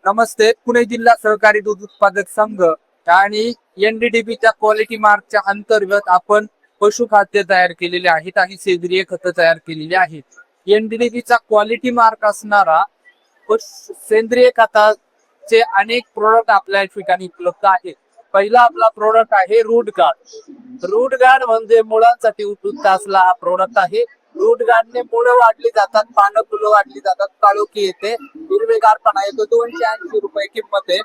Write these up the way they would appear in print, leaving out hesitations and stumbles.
नमस्ते. पुणे जिल्हा सहकारी दूध उत्पादक संघ आणि एनडीडीबीच्या क्वालिटी मार्कच्या अंतर्गत आपण पशुखाद्य तयार केलेले आहेत आणि सेंद्रिय खतं तयार केलेली आहेत. एनडीडीबीचा क्वालिटी मार्क असणारा सेंद्रिय खताचे अनेक प्रोडक्ट आपल्या ठिकाणी उपलब्ध आहेत. पहिला आपला प्रोडक्ट आहे रूट गार्ड. रूट गार्ड म्हणजे मुळांसाठी उपयुक्त असला हा प्रोडक्ट आहे. रूट गार्डने मुळं वाढली जातात, पानं फुलं वाढली जातात, काळोखी येते, हिरवेगारपणा येतो. 280 रुपये किंमत आहे.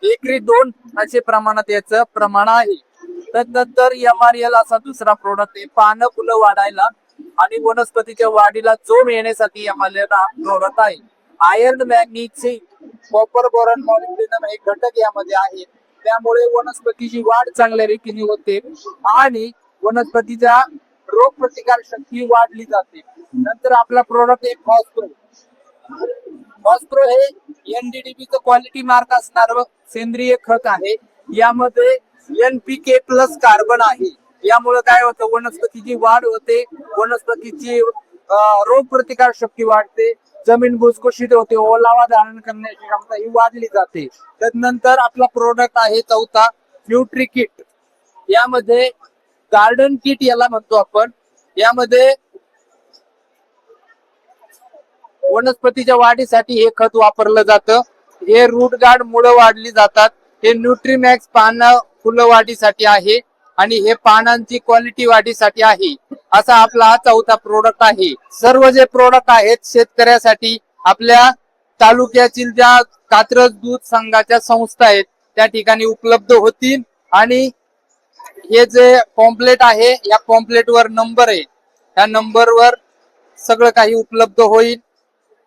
एकरी 2 असे प्रमाणात याचं प्रमाण आहे. त्यानंतर MRL असा दुसरा प्रोडक्ट आहे. पानं फुलं वाढायला आणि वनस्पतीच्या वाढीला जोम येण्यासाठी MRL हा प्रोडक्ट आहे. Iron, manganese, copper, boron, molybdenum हे घटक यामध्ये आहेत. त्यामुळे वनस्पतीची वाढ चांगल्या रीतीने होते आणि वनस्पतीचा रोग प्रतिकार शक्ती वाढली जाते. नंतर आपला प्रोडक्ट आहे फॉस्फरो. फॉस्फरो हे एनडीडीबीचं क्वालिटी मार्क असणार सेंद्रिय खत आहे. यामध्ये NPK प्लस कार्बन आहे. यामुळे काय होतं, वनस्पतीची वाढ होते, वनस्पतीची रोग प्रतिकार शक्ती वाढते, जमीन भुसभुशीत होते, ओलावा धारण करण्याची क्षमता ही वाढली जाते. त्यानंतर आपला प्रोडक्ट आहे चौथा न्यूट्री किट. यामध्ये गार्डन किट याला म्हणतो आपण. यामध्ये वनस्पतीच्या वाढीसाठी हे खत वापरलं जातं. हे रूट गार्ड मुळं वाढली जातात. हे न्यूट्रीमॅक्स पानं फुलं वाढीसाठी आहे आणि हे पानांची क्वालिटी वाढीसाठी आहे. असा आपला हा चौथा प्रोडक्ट आहे. सर्व जे प्रोडक्ट आहेत शेतकऱ्यासाठी आपल्या तालुक्यातील ज्या कात्रज दूध संघाच्या संस्था आहेत त्या ठिकाणी उपलब्ध होतील. आणि हे जे पॉम्पलेट आहे या पॉम्पलेटवर नंबर आहे, त्या नंबरवर सगळं काही उपलब्ध होईल.